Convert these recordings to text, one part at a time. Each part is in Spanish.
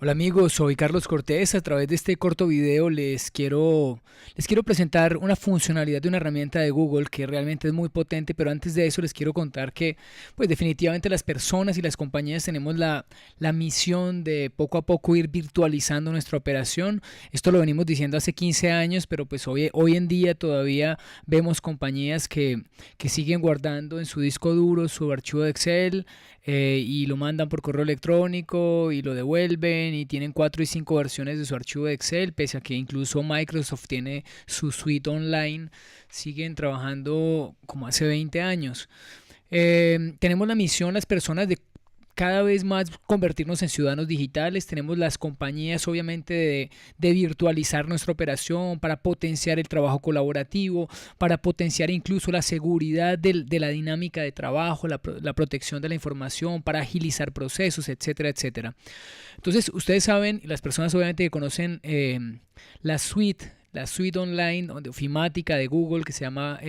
Hola amigos, soy Carlos Cortés. A través de este corto video les quiero presentar una funcionalidad de una herramienta de Google que realmente es muy potente, pero antes de eso les quiero contar que pues definitivamente las personas y las compañías tenemos la misión de poco a poco ir virtualizando nuestra operación. Esto lo venimos diciendo hace 15 años, pero pues hoy en día todavía vemos compañías que siguen guardando en su disco duro su archivo de Excel, y lo mandan por correo electrónico y lo devuelven y tienen 4 y 5 versiones de su archivo de Excel, pese a que incluso Microsoft tiene su suite online, siguen trabajando como hace 20 años. Tenemos la misión las personas de cada vez más convertirnos en ciudadanos digitales. Tenemos las compañías obviamente de virtualizar nuestra operación para potenciar el trabajo colaborativo, para potenciar incluso la seguridad de la dinámica de trabajo, la protección de la información, para agilizar procesos, etcétera, etcétera. Entonces ustedes saben, las personas obviamente que conocen la suite online ofimática de Google que se llama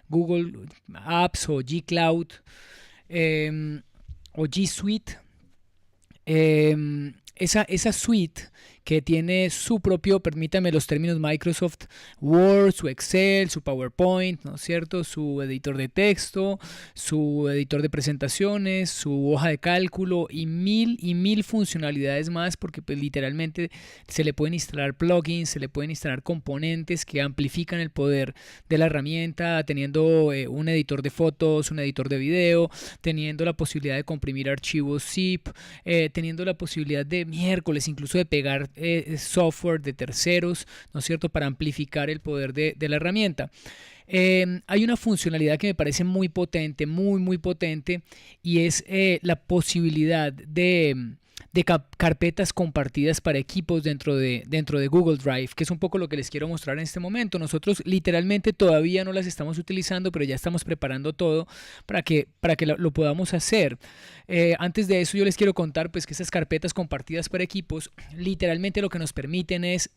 Google Apps o G Cloud. Eh, o G Suite. Esa suite que tiene su propio, permítame los términos Microsoft Word, su Excel, su PowerPoint, ¿no es cierto? Su editor de texto, su editor de presentaciones, su hoja de cálculo y mil funcionalidades más, porque pues, literalmente se le pueden instalar plugins, se le pueden instalar componentes que amplifican el poder de la herramienta, teniendo un editor de fotos, un editor de video, teniendo la posibilidad de comprimir archivos zip, teniendo la posibilidad de miércoles incluso de pegar software de terceros, ¿no es cierto?, para amplificar el poder de la herramienta. Hay una funcionalidad que me parece muy potente, muy potente, y es la posibilidad de carpetas compartidas para equipos dentro de Google Drive, que es un poco lo que les quiero mostrar en este momento. Nosotros literalmente todavía no las estamos utilizando, pero ya estamos preparando todo para que lo podamos hacer. Antes de eso yo les quiero contar pues que esas carpetas compartidas para equipos literalmente lo que nos permiten es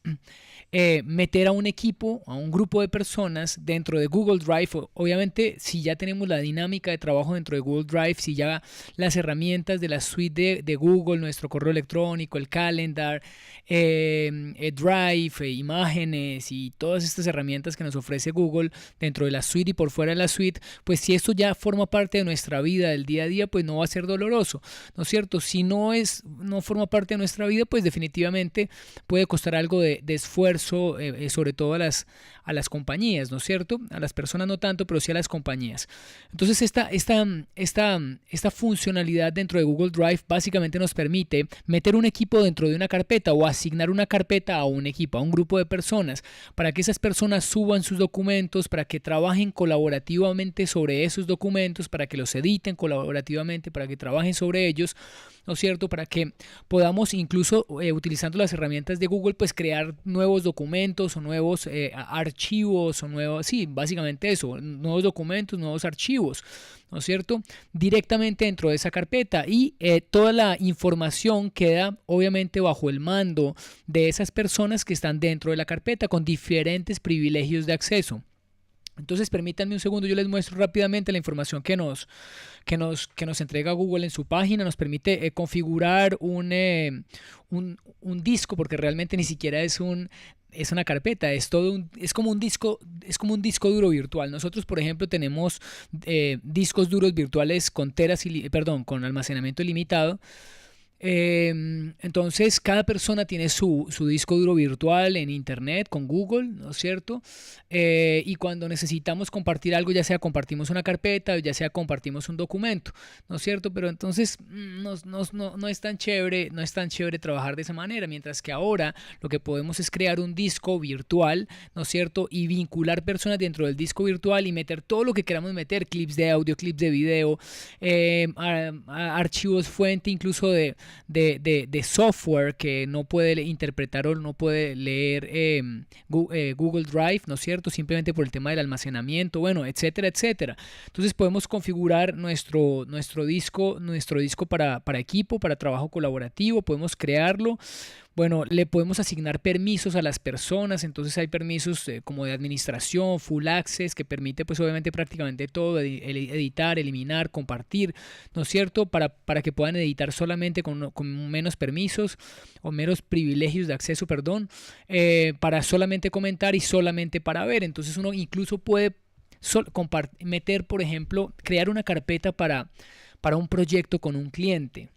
meter a un equipo, a un grupo de personas dentro de Google Drive. Obviamente si ya tenemos la dinámica de trabajo dentro de Google Drive, si ya las herramientas de la suite de Google, nuestro correo electrónico, el calendar, Drive, imágenes y todas estas herramientas que nos ofrece Google dentro de la suite y por fuera de la suite, pues si esto ya forma parte de nuestra vida del día a día, pues no va a ser doloroso, ¿no es cierto? Si no forma parte de nuestra vida, pues definitivamente puede costar algo de esfuerzo, sobre todo a las compañías, ¿no es cierto? A las personas no tanto, pero sí a las compañías. Entonces esta funcionalidad dentro de Google Drive básicamente nos permite meter un equipo dentro de una carpeta o asignar una carpeta a un equipo, a un grupo de personas, para que esas personas suban sus documentos, para que trabajen colaborativamente sobre esos documentos, para que los editen colaborativamente, para que trabajen sobre ellos, ¿no es cierto? Para que podamos incluso utilizando las herramientas de Google pues crear nuevos documentos o nuevos archivos o nuevos, sí, básicamente eso, nuevos documentos, nuevos archivos, ¿no es cierto?, directamente dentro de esa carpeta y toda la información queda obviamente bajo el mando de esas personas que están dentro de la carpeta con diferentes privilegios de acceso. Entonces permítanme un segundo, yo les muestro rápidamente la información que nos entrega Google en su página. Nos permite configurar un disco, porque realmente ni siquiera es una carpeta, es como un disco duro virtual. Nosotros, por ejemplo, tenemos discos duros virtuales con con almacenamiento ilimitado. Entonces cada persona tiene su disco duro virtual en internet con Google, ¿no es cierto? Y cuando necesitamos compartir algo, ya sea compartimos una carpeta o ya sea compartimos un documento, ¿no es cierto? Pero entonces no es tan chévere, no es tan chévere trabajar de esa manera, mientras que ahora lo que podemos es crear un disco virtual, ¿no es cierto? Y vincular personas dentro del disco virtual y meter todo lo que queramos meter, clips de audio, clips de video, archivos fuente incluso de software que no puede interpretar o no puede leer Google Drive, ¿no es cierto? Simplemente por el tema del almacenamiento, bueno, etcétera, etcétera. Entonces podemos configurar nuestro disco para equipo, para trabajo colaborativo, podemos crearlo. Bueno, le podemos asignar permisos a las personas, entonces hay permisos como de administración, full access, que permite pues obviamente prácticamente todo, editar, eliminar, compartir, ¿no es cierto? Para que puedan editar solamente con menos permisos o menos privilegios de acceso, perdón, para solamente comentar y solamente para ver. Entonces uno incluso puede meter, por ejemplo, crear una carpeta para un proyecto con un cliente.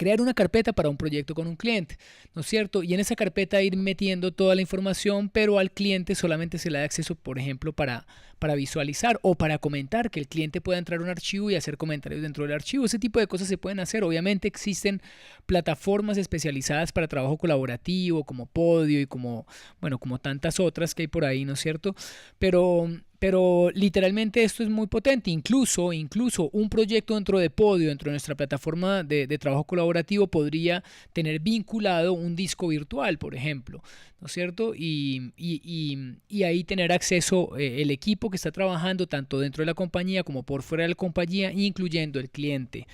Crear una carpeta para un proyecto con un cliente, ¿no es cierto? Y en esa carpeta ir metiendo toda la información, pero al cliente solamente se le da acceso, por ejemplo, para visualizar o para comentar, que el cliente pueda entrar a un archivo y hacer comentarios dentro del archivo. Ese tipo de cosas se pueden hacer. Obviamente existen plataformas especializadas para trabajo colaborativo, como Podio y bueno, como tantas otras que hay por ahí, ¿no es cierto? Pero literalmente esto es muy potente. Incluso un proyecto dentro de Podio, dentro de nuestra plataforma de trabajo colaborativo, podría tener vinculado un disco virtual, por ejemplo, ¿no es cierto? Y ahí tener acceso el equipo que está trabajando tanto dentro de la compañía como por fuera de la compañía, incluyendo el cliente.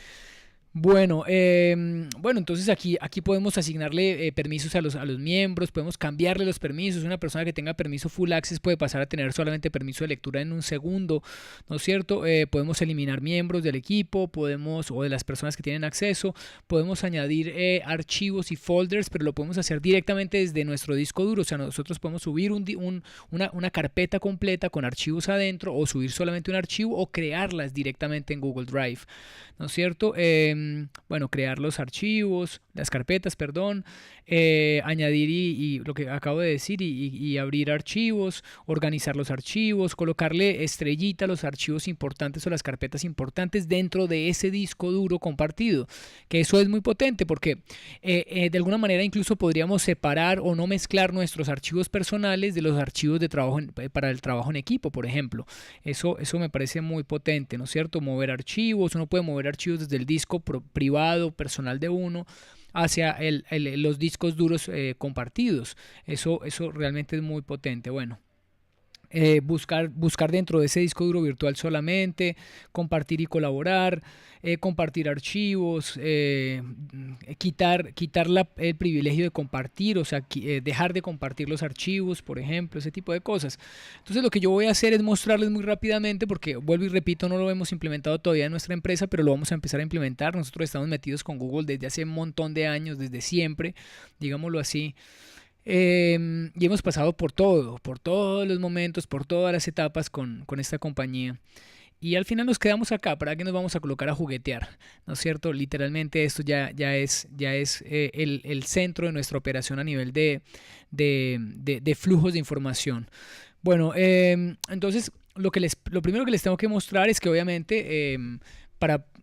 Bueno, entonces aquí podemos asignarle permisos a los miembros, podemos cambiarle los permisos. Una persona que tenga permiso full access puede pasar a tener solamente permiso de lectura en un segundo, ¿no es cierto? Podemos eliminar miembros del equipo, o de las personas que tienen acceso, podemos añadir archivos y folders, pero lo podemos hacer directamente desde nuestro disco duro. O sea, nosotros podemos subir una carpeta completa con archivos adentro, o subir solamente un archivo, o crearlas directamente en Google Drive, ¿no es cierto? Bueno, crear los archivos, las carpetas, perdón, añadir y lo que acabo de decir y abrir archivos, organizar los archivos, colocarle estrellita a los archivos importantes o las carpetas importantes dentro de ese disco duro compartido, que eso es muy potente porque de alguna manera incluso podríamos separar o no mezclar nuestros archivos personales de los archivos de trabajo para el trabajo en equipo, por ejemplo. Eso me parece muy potente, ¿no es cierto? Mover archivos, uno puede mover archivos desde el disco privado, personal de uno, hacia los discos duros compartidos. Eso realmente es muy potente. Bueno, buscar dentro de ese disco duro virtual solamente, compartir y colaborar, compartir archivos, quitar el privilegio de compartir, o sea, dejar de compartir los archivos, por ejemplo, ese tipo de cosas. Entonces lo que yo voy a hacer es mostrarles muy rápidamente, porque vuelvo y repito, no lo hemos implementado todavía en nuestra empresa, pero lo vamos a empezar a implementar. Nosotros estamos metidos con Google desde hace un montón de años, desde siempre, digámoslo así. Y hemos pasado por todos los momentos, por todas las etapas con esta compañía. Y al final nos quedamos acá. ¿Para qué nos vamos a colocar a juguetear? ¿No es cierto? Literalmente esto ya es el centro de nuestra operación a nivel de flujos de información. Bueno, entonces lo primero que les tengo que mostrar es que obviamente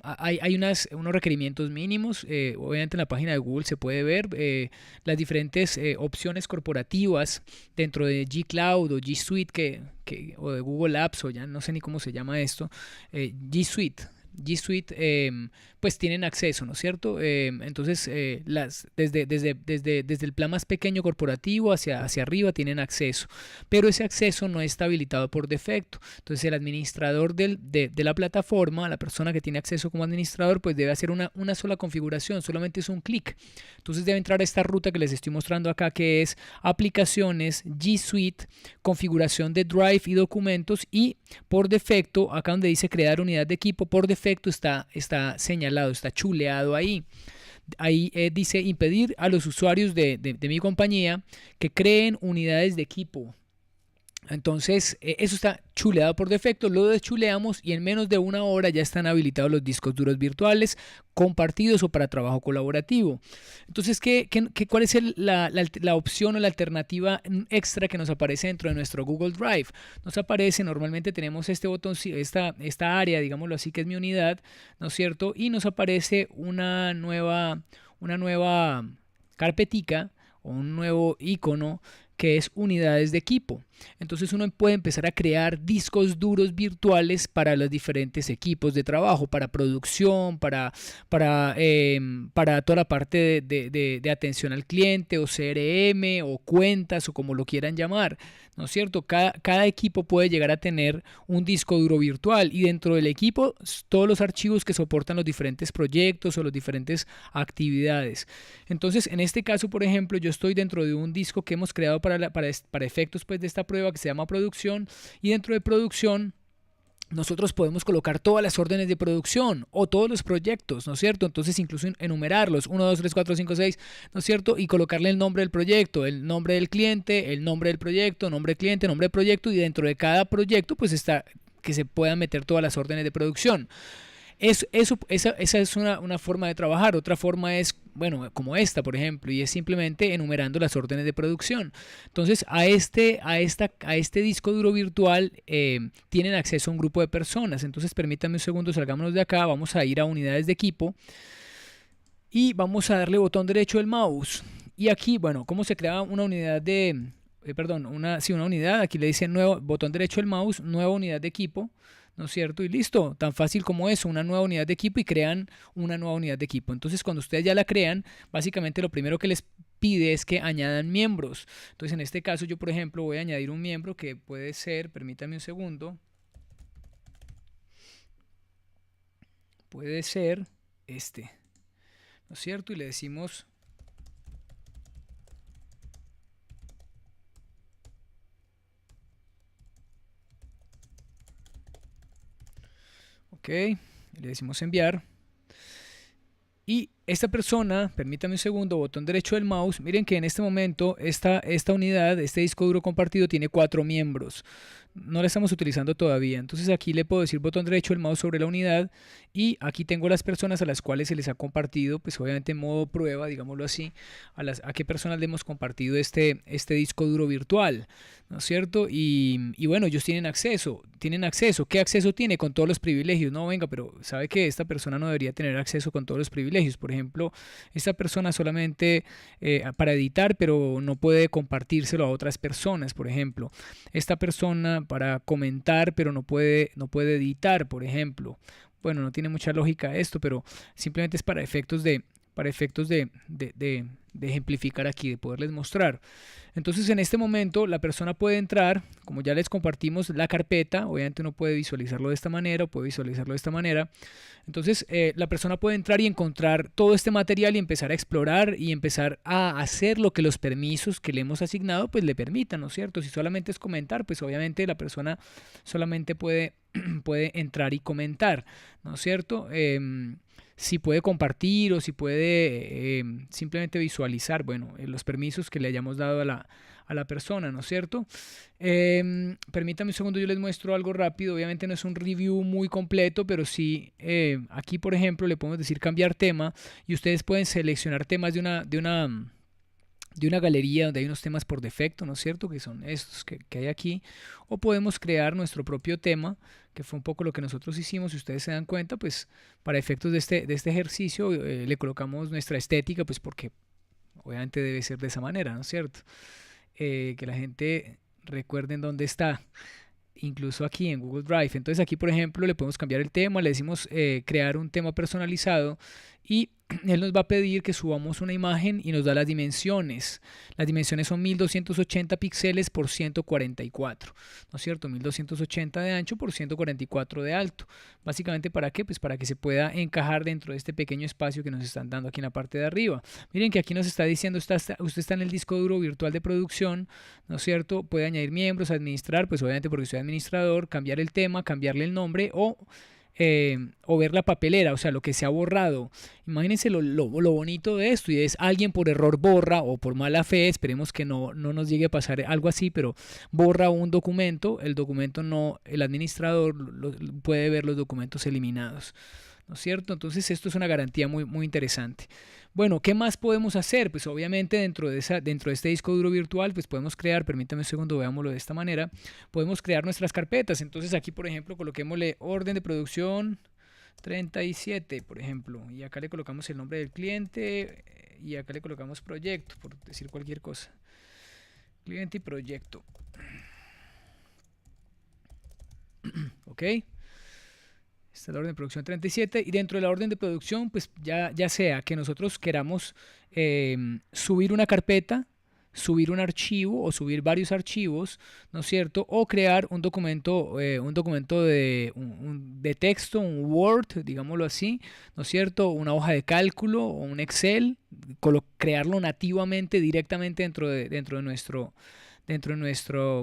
hay unos requerimientos mínimos. Obviamente en la página de Google se puede ver las diferentes opciones corporativas dentro de G Cloud o G Suite o de Google Apps, o ya no sé ni cómo se llama esto, G Suite. G Suite pues tienen acceso, ¿no es cierto? Entonces desde el plan más pequeño corporativo hacia arriba tienen acceso, pero ese acceso no está habilitado por defecto. Entonces el administrador de la plataforma, la persona que tiene acceso como administrador, pues debe hacer una sola configuración, solamente es un clic. Entonces debe entrar a esta ruta que les estoy mostrando acá, que es aplicaciones, G Suite, configuración de Drive y documentos, y por defecto, acá donde dice crear unidad de equipo, por defecto está señalado, está chuleado ahí. Ahí dice impedir a los usuarios de mi compañía que creen unidades de equipo. Entonces eso está chuleado por defecto, lo deschuleamos y en menos de una hora ya están habilitados los discos duros virtuales compartidos o para trabajo colaborativo. Entonces, ¿cuál es la opción o la alternativa extra que nos aparece dentro de nuestro Google Drive? Nos aparece, normalmente tenemos este botón, esta área, digámoslo así, que es mi unidad, ¿no es cierto? Y nos aparece una nueva carpetica o un nuevo icono que es unidades de equipo. Entonces uno puede empezar a crear discos duros virtuales para los diferentes equipos de trabajo, para producción, para toda la parte de atención al cliente o CRM o cuentas o como lo quieran llamar, ¿no es cierto? Cada equipo puede llegar a tener un disco duro virtual y dentro del equipo todos los archivos que soportan los diferentes proyectos o las diferentes actividades. Entonces, en este caso, por ejemplo, yo estoy dentro de un disco que hemos creado para efectos pues, de esta prueba que se llama producción y dentro de producción nosotros podemos colocar todas las órdenes de producción o todos los proyectos, ¿no es cierto? Entonces incluso enumerarlos, 1, 2, 3, 4, 5, 6, ¿no es cierto? Y colocarle el nombre del proyecto, el nombre del cliente, el nombre del proyecto, nombre del cliente, nombre del proyecto y dentro de cada proyecto pues está que se puedan meter todas las órdenes de producción. Esa es una forma de trabajar. Otra forma es, bueno, como esta, por ejemplo, y es simplemente enumerando las órdenes de producción. Entonces, a este disco duro virtual tienen acceso a un grupo de personas. Entonces, permítanme un segundo, salgámonos de acá, vamos a ir a unidades de equipo y vamos a darle botón derecho del mouse. Y aquí, bueno, ¿cómo se crea una unidad una unidad? Aquí le dicen nuevo, botón derecho del mouse, nueva unidad de equipo. ¿No es cierto? Y listo, tan fácil como eso, una nueva unidad de equipo y crean una nueva unidad de equipo. Entonces, cuando ustedes ya la crean, básicamente lo primero que les pide es que añadan miembros. Entonces, en este caso, yo, por ejemplo, voy a añadir un miembro que puede ser, permítame un segundo, puede ser este, ¿no es cierto? Y le decimos ok, le decimos enviar. Y esta persona, permítame un segundo, botón derecho del mouse, miren que en este momento esta unidad, este disco duro compartido tiene 4 miembros. No la estamos utilizando todavía. Entonces aquí le puedo decir botón derecho del mouse sobre la unidad y aquí tengo las personas a las cuales se les ha compartido, pues obviamente en modo prueba, digámoslo así, a qué personas le hemos compartido este disco duro virtual, ¿no es cierto? Y bueno, ellos tienen acceso. ¿Qué acceso tiene? Con todos los privilegios. No, venga, pero sabe que esta persona no debería tener acceso con todos los privilegios. Por ejemplo, esta persona solamente para editar, pero no puede compartírselo a otras personas, por ejemplo. Esta persona para comentar, pero no puede editar, por ejemplo. Bueno, no tiene mucha lógica esto, pero simplemente es para efectos de ejemplificar aquí, de poderles mostrar. Entonces en este momento la persona puede entrar, como ya les compartimos la carpeta, obviamente uno puede visualizarlo de esta manera o puede visualizarlo de esta manera. Entonces la persona puede entrar y encontrar todo este material y empezar a explorar y empezar a hacer lo que los permisos que le hemos asignado pues le permitan, ¿no es cierto? Si solamente es comentar, pues obviamente la persona solamente puede entrar y comentar, ¿no es cierto? Si puede compartir o si puede simplemente visualizar, bueno, los permisos que le hayamos dado a la persona, ¿no es cierto? Permítame un segundo, yo les muestro algo rápido. Obviamente no es un review muy completo, pero sí, aquí por ejemplo le podemos decir cambiar tema y ustedes pueden seleccionar temas de una galería donde hay unos temas por defecto, ¿no es cierto? Que son estos que hay aquí. O podemos crear nuestro propio tema, que fue un poco lo que nosotros hicimos. Si ustedes se dan cuenta, pues para efectos de este ejercicio le colocamos nuestra estética, pues porque obviamente debe ser de esa manera, ¿no es cierto? Que la gente recuerde en dónde está. Incluso aquí en Google Drive. Entonces aquí, por ejemplo, le podemos cambiar el tema, le decimos crear un tema personalizado y él nos va a pedir que subamos una imagen y nos da las dimensiones. Las dimensiones son 1280 píxeles por 144, ¿no es cierto? 1280 de ancho por 144 de alto. Básicamente, ¿para qué? Pues para que se pueda encajar dentro de este pequeño espacio que nos están dando aquí en la parte de arriba. Miren que aquí nos está diciendo, usted está en el disco duro virtual de producción, ¿no es cierto? Puede añadir miembros, administrar, pues obviamente porque soy administrador, cambiar el tema, cambiarle el nombre o ver la papelera, o sea, lo que se ha borrado. Imagínense lo bonito de esto, y es alguien por error borra o por mala fe, esperemos que no nos llegue a pasar algo así, pero borra un documento, el documento no, el administrador puede ver los documentos eliminados, ¿no es cierto? Entonces esto es una garantía muy, muy interesante. Bueno, ¿qué más podemos hacer? Pues obviamente dentro de este disco duro virtual, pues podemos crear, permítame un segundo, veámoslo de esta manera, podemos crear nuestras carpetas. Entonces aquí, por ejemplo, coloquémosle orden de producción 37, por ejemplo, y acá le colocamos el nombre del cliente y acá le colocamos proyecto, por decir cualquier cosa. Cliente y proyecto. ¿ok? Esta es la orden de producción 37 y dentro de la orden de producción, pues ya sea que nosotros queramos subir una carpeta, subir un archivo o subir varios archivos, ¿no es cierto? O crear un documento de texto, un Word, digámoslo así, ¿no es cierto? Una hoja de cálculo o un Excel, crearlo nativamente directamente dentro de nuestro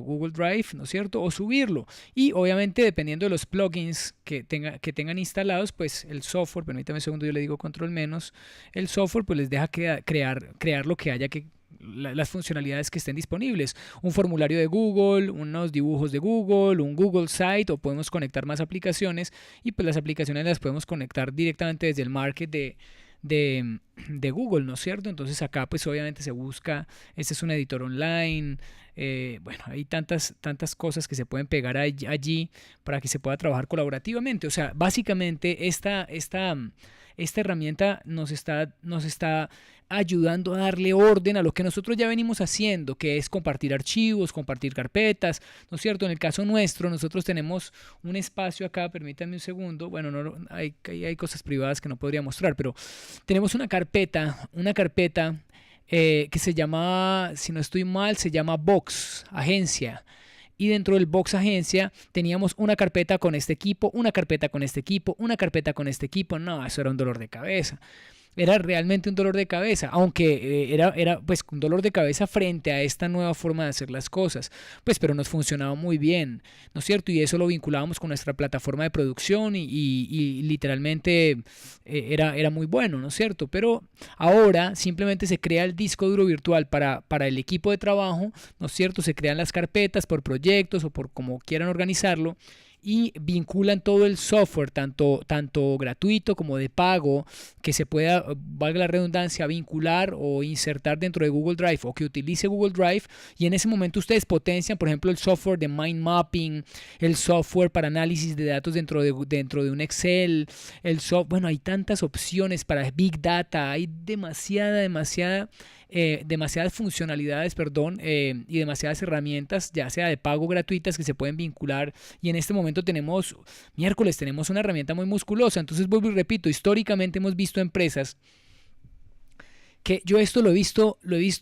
Google Drive, ¿no es cierto? O subirlo. Y obviamente dependiendo de los plugins que tengan instalados, pues el software, permítame un segundo, yo le digo control menos, el software pues les deja crear lo que haya que las funcionalidades que estén disponibles, un formulario de Google, unos dibujos de Google, un Google Site, o podemos conectar más aplicaciones y pues las aplicaciones las podemos conectar directamente desde el market de Google, ¿no es cierto? Entonces acá pues obviamente se busca, este es un editor online, bueno, hay tantas cosas que se pueden pegar allí para que se pueda trabajar colaborativamente. O sea, básicamente esta herramienta nos está ayudando a darle orden a lo que nosotros ya venimos haciendo, que es compartir archivos, compartir carpetas, ¿no es cierto? En el caso nuestro, nosotros tenemos un espacio acá, permítanme un segundo, bueno, hay cosas privadas que no podría mostrar, pero tenemos una carpeta que se llama, si no estoy mal, se llama Box, agencia. Y dentro del Box Agencia teníamos una carpeta con este equipo, una carpeta con este equipo, una carpeta con este equipo. No, eso era un dolor de cabeza. Era realmente un dolor de cabeza, aunque era pues un dolor de cabeza frente a esta nueva forma de hacer las cosas, pues pero nos funcionaba muy bien, ¿no es cierto? Y eso lo vinculábamos con nuestra plataforma de producción y literalmente era muy bueno, ¿no es cierto? Pero ahora simplemente se crea el disco duro virtual para el equipo de trabajo, ¿no es cierto? Se crean las carpetas por proyectos o por como quieran organizarlo y vinculan todo el software, tanto gratuito como de pago, que se pueda, valga la redundancia, vincular o insertar dentro de Google Drive o que utilice Google Drive. Y en ese momento ustedes potencian, por ejemplo, el software de mind mapping, el software para análisis de datos dentro de un Excel, bueno, hay tantas opciones para Big Data, hay demasiadas funcionalidades, perdón, y demasiadas herramientas, ya sea de pago gratuitas que se pueden vincular. Y en este momento tenemos una herramienta muy musculosa. Entonces vuelvo y repito, históricamente hemos visto empresas que yo esto lo he visto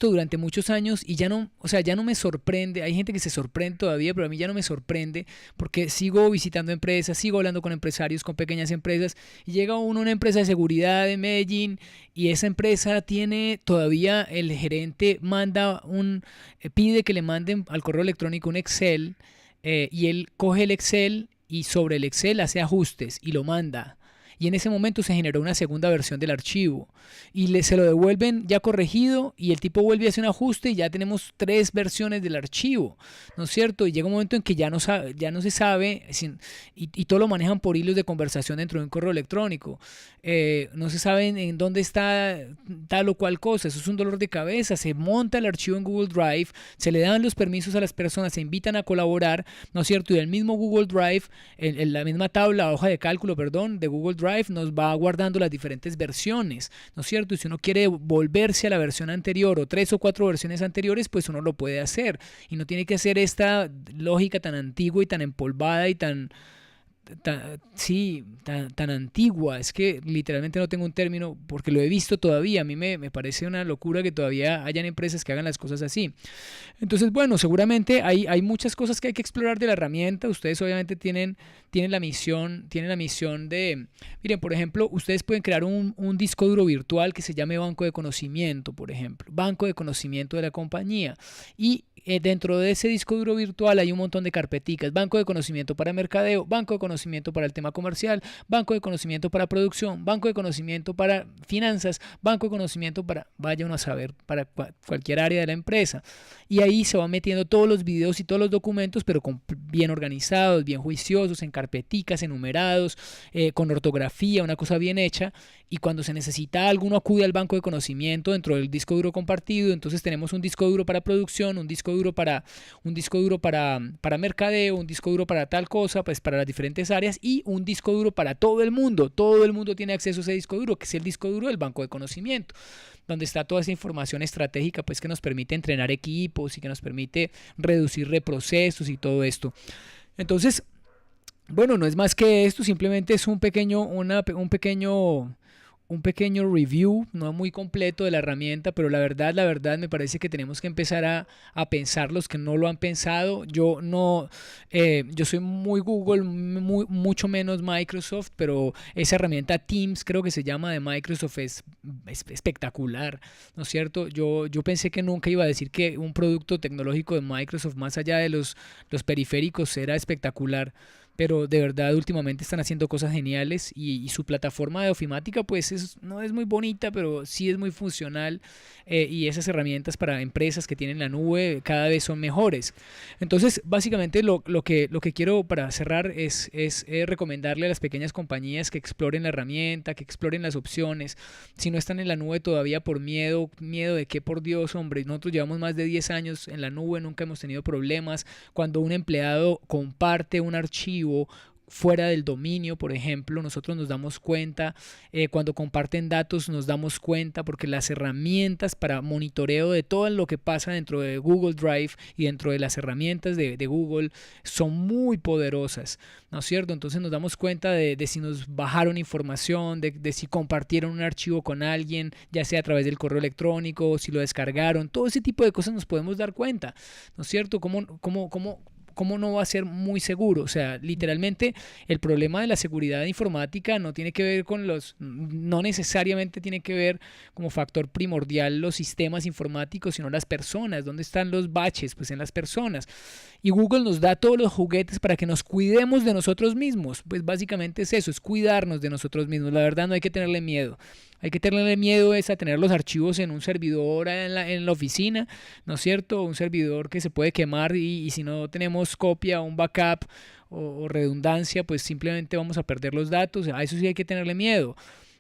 durante muchos años y ya no, o sea, ya no me sorprende. Hay gente que se sorprende todavía, pero a mí ya no me sorprende porque sigo visitando empresas, sigo hablando con empresarios, con pequeñas empresas y llega uno a una empresa de seguridad de Medellín y esa empresa tiene todavía el gerente pide que le manden al correo electrónico un Excel y él coge el Excel y sobre el Excel hace ajustes y lo manda. Y en ese momento se generó una segunda versión del archivo y se lo devuelven ya corregido y el tipo vuelve a hacer un ajuste y ya tenemos 3 versiones del archivo, ¿no es cierto? Y llega un momento en que ya no se sabe y todo lo manejan por hilos de conversación dentro de un correo electrónico. No se sabe en dónde está tal o cual cosa, eso es un dolor de cabeza. Se monta el archivo en Google Drive, se le dan los permisos a las personas, se invitan a colaborar, ¿no es cierto? Y el mismo Google Drive, en la misma tabla, hoja de cálculo, perdón, de Google Drive, nos va guardando las diferentes versiones, ¿no es cierto? Y si uno quiere volverse a la versión anterior o 3 o 4 versiones anteriores, pues uno lo puede hacer y no tiene que hacer esta lógica tan antigua y tan empolvada y tan antigua. Es que literalmente no tengo un término porque lo he visto todavía. A mí me parece una locura que todavía hayan empresas que hagan las cosas así. Entonces, bueno, seguramente hay muchas cosas que hay que explorar de la herramienta. Ustedes obviamente tienen la misión de, miren, por ejemplo, ustedes pueden crear un disco duro virtual que se llame banco de conocimiento, por ejemplo, banco de conocimiento de la compañía. Y dentro de ese disco duro virtual hay un montón de carpeticas: banco de conocimiento para mercadeo, banco de conocimiento para el tema comercial, banco de conocimiento para producción, banco de conocimiento para finanzas, banco de conocimiento para, vaya uno a saber, para cualquier área de la empresa. Y ahí se van metiendo todos los videos y todos los documentos, pero bien organizados, bien juiciosos, en carpeticas, enumerados, con ortografía, una cosa bien hecha. Y cuando se necesita algo, uno acude al banco de conocimiento dentro del disco duro compartido. Entonces tenemos un disco duro para producción, un disco duro para mercadeo, un disco duro para tal cosa, pues para las diferentes áreas, y un disco duro para todo el mundo. Todo el mundo tiene acceso a ese disco duro, que es el disco duro del banco de conocimiento, donde está toda esa información estratégica, pues que nos permite entrenar equipos y que nos permite reducir reprocesos y todo esto. Entonces, Bueno, no es más que esto, simplemente es un pequeño review, no muy completo de la herramienta, pero la verdad me parece que tenemos que empezar a pensar los que no lo han pensado. Yo no, yo soy muy Google, mucho menos Microsoft, pero esa herramienta Teams, creo que se llama, de Microsoft, es espectacular, ¿no es cierto? Yo pensé que nunca iba a decir que un producto tecnológico de Microsoft, más allá de los periféricos, era espectacular. Pero de verdad últimamente están haciendo cosas geniales y su plataforma de ofimática pues no es muy bonita, pero sí es muy funcional, y esas herramientas para empresas que tienen la nube cada vez son mejores. Entonces básicamente lo que quiero para cerrar es recomendarle a las pequeñas compañías que exploren la herramienta, que exploren las opciones. Si no están en la nube todavía por miedo de que, por Dios, hombre, nosotros llevamos más de 10 años en la nube, nunca hemos tenido problemas. Cuando un empleado comparte un archivo fuera del dominio, por ejemplo, nosotros nos damos cuenta, cuando comparten datos nos damos cuenta, porque las herramientas para monitoreo de todo lo que pasa dentro de Google Drive y dentro de las herramientas de Google son muy poderosas, ¿no es cierto? Entonces nos damos cuenta de si nos bajaron información, de si compartieron un archivo con alguien, ya sea a través del correo electrónico, si lo descargaron, todo ese tipo de cosas nos podemos dar cuenta, ¿no es cierto? ¿Cómo no va a ser muy seguro? O sea, literalmente el problema de la seguridad informática no tiene que ver no necesariamente tiene que ver como factor primordial los sistemas informáticos, sino las personas. ¿Dónde están los baches? Pues en las personas. Y Google nos da todos los juguetes para que nos cuidemos de nosotros mismos. Pues básicamente es eso, es cuidarnos de nosotros mismos. La verdad no hay que tenerle miedo. Hay que tenerle miedo es a tener los archivos en un servidor en la oficina, ¿no es cierto? Un servidor que se puede quemar y si no tenemos copia, un backup o redundancia, pues simplemente vamos a perder los datos. A eso sí hay que tenerle miedo,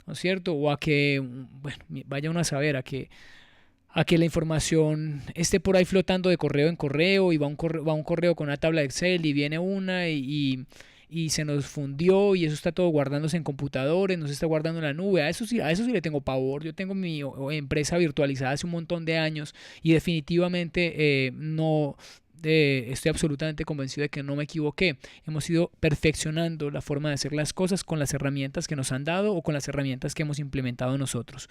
¿no es cierto? O a que, bueno, vaya uno a saber, a que la información esté por ahí flotando de correo en correo y va un correo con una tabla de Excel y viene y se nos fundió y eso está todo guardándose en computadores, no se está guardando en la nube. A eso sí le tengo pavor. Yo tengo mi empresa virtualizada hace un montón de años y definitivamente no estoy absolutamente convencido de que no me equivoqué. Hemos ido perfeccionando la forma de hacer las cosas con las herramientas que nos han dado o con las herramientas que hemos implementado nosotros.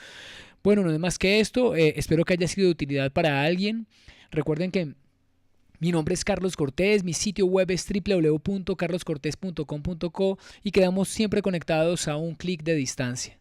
Bueno, no es más que esto. Espero que haya sido de utilidad para alguien. Recuerden que mi nombre es Carlos Cortés, mi sitio web es www.carloscortes.com.co y quedamos siempre conectados a un clic de distancia.